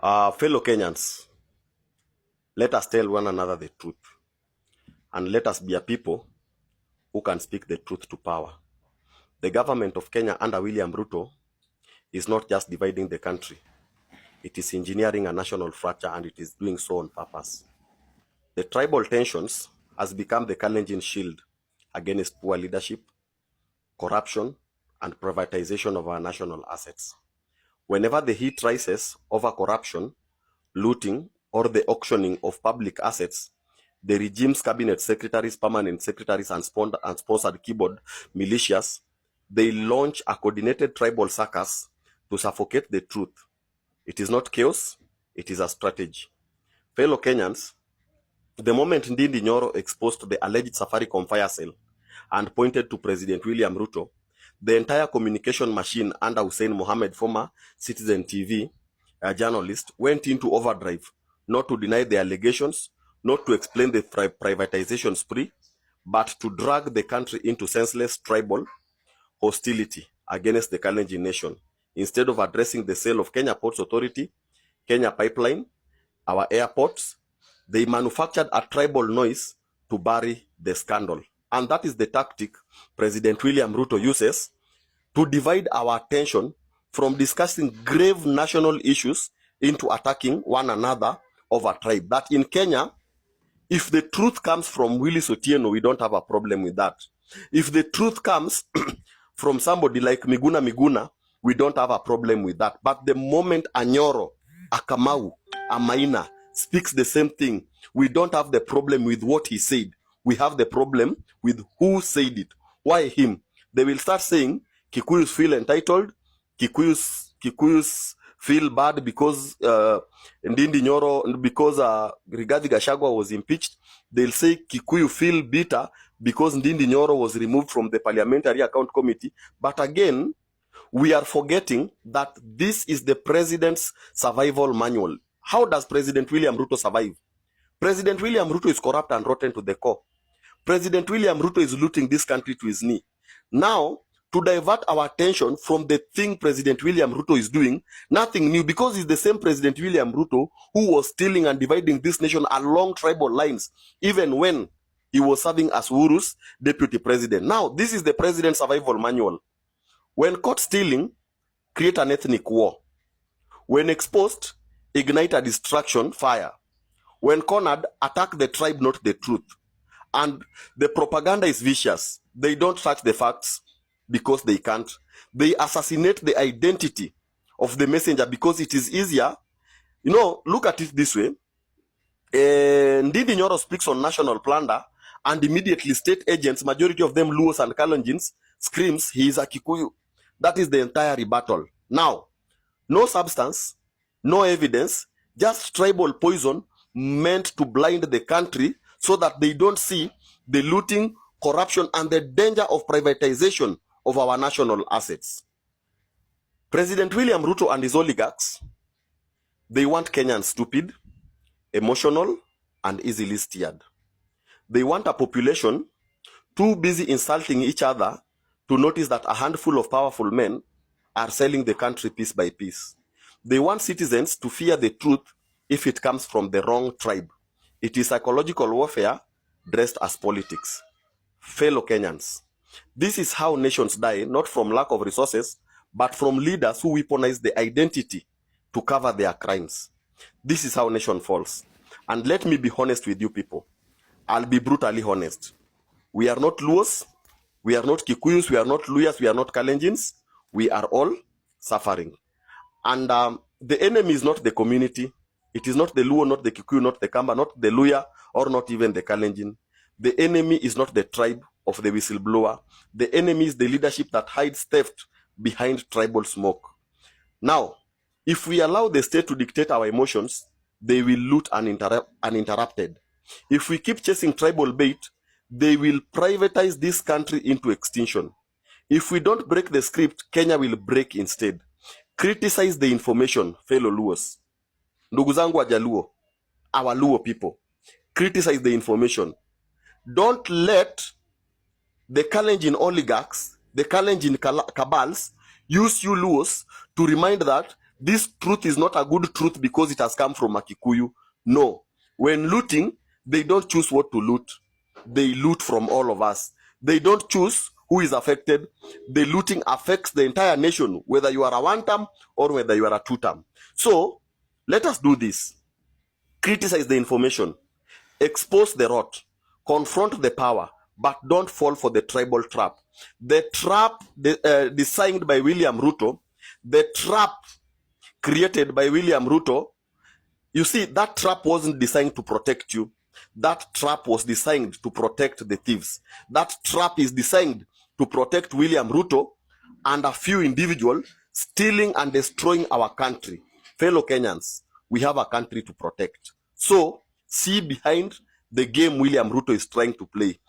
Fellow Kenyans, let us tell one another the truth. And let us be a people who can speak the truth to power. The government of Kenya under William Ruto is not just dividing the country. It is engineering a national fracture, and it is doing so on purpose. The tribal tensions has become the Kalenjin shield against poor leadership, corruption, and privatization of our national assets. Whenever the heat rises over corruption, looting, or the auctioning of public assets, the regime's cabinet secretaries, permanent secretaries, and sponsored keyboard militias, they launch a coordinated tribal circus to suffocate the truth. It is not chaos, it is a strategy. Fellow Kenyans, the moment Ndindi Nyoro exposed the alleged Safaricom fire sale and pointed to President William Ruto, the entire communication machine under Hussein Mohammed, former Citizen TV journalist, went into overdrive, not to deny the allegations, not to explain the privatization spree, but to drag the country into senseless tribal hostility against the Kalenjin nation. Instead of addressing the sale of Kenya Ports Authority, Kenya Pipeline, our airports, they manufactured a tribal noise to bury the scandal. And that is the tactic President William Ruto uses to divide our attention from discussing grave national issues into attacking one another over tribe. That in Kenya, if the truth comes from Willis Otieno, we don't have a problem with that. If the truth comes from somebody like Miguna, we don't have a problem with that. But the moment Anyoro, Akamau, Amaina speaks the same thing, we don't have the problem with what he said. We have the problem with who said it. Why him? They will start saying Kikuyus feel entitled, Kikuyus feel bad because Ndindi Nyoro, because Rigathi Gachagua was impeached. They'll say Kikuyu feel bitter because Ndindi Nyoro was removed from the Parliamentary Account Committee. But again, we are forgetting that this is the president's survival manual. How does President William Ruto survive? President William Ruto is corrupt and rotten to the core. President William Ruto is looting this country to his knee. Now, to divert our attention from the thing President William Ruto is doing, nothing new, because it's the same President William Ruto who was stealing and dividing this nation along tribal lines, even when he was serving as Uhuru's deputy president. Now, this is the president's survival manual. When caught stealing, create an ethnic war. When exposed, ignite a distraction fire. When cornered, attack the tribe, not the truth. And the propaganda is vicious. They don't touch the facts because they can't. They assassinate the identity of the messenger because it is easier. You know, look at it this way. Ndindi Nyoro speaks on national plunder, and immediately state agents, majority of them Luos and Kalenjins, screams he is a Kikuyu. That is the entire rebuttal. Now, no substance, no evidence, just tribal poison meant to blind the country so that they don't see the looting, corruption, and the danger of privatization of our national assets. President William Ruto and his oligarchs, they want Kenyans stupid, emotional, and easily steered. They want a population too busy insulting each other to notice that a handful of powerful men are selling the country piece by piece. They want citizens to fear the truth if it comes from the wrong tribe. It is psychological warfare dressed as politics. Fellow Kenyans, this is how nations die, not from lack of resources, but from leaders who weaponize the identity to cover their crimes. This is how nation falls. And let me be honest with you people. I'll be brutally honest. We are not Luos, we are not Kikuyus, we are not Luyas, we are not Kalenjins. We are all suffering. And the enemy is not the community. It is not the Luo, not the Kikuyu, not the Kamba, not the Luya, or not even the Kalenjin. The enemy is not the tribe of the whistleblower. The enemy is the leadership that hides theft behind tribal smoke. Now, if we allow the state to dictate our emotions, they will loot uninterrupted. If we keep chasing tribal bait, they will privatize this country into extinction. If we don't break the script, Kenya will break instead. Criticize the information, fellow Luos. Ndugu zangu wa Jaluo, our Luo people. Criticize the information. Don't let the Kalenjin oligarchs, the Kalenjin cabals, use you Luos to remind that This truth is not a good truth because it has come from a Kikuyu. No. When looting, they don't choose what to loot. They loot from all of us. They don't choose who is affected. The looting affects the entire nation, whether you are a one-term or whether you are a two-term. So, let us do this. Criticize the information. Expose the rot. Confront the power. But don't fall for the tribal trap. The trap designed by William Ruto, the trap created by William Ruto, you see, that trap wasn't designed to protect you. That trap was designed to protect the thieves. That trap is designed to protect William Ruto and a few individuals stealing and destroying our country. Fellow Kenyans, we have a country to protect. So, see behind the game William Ruto is trying to play.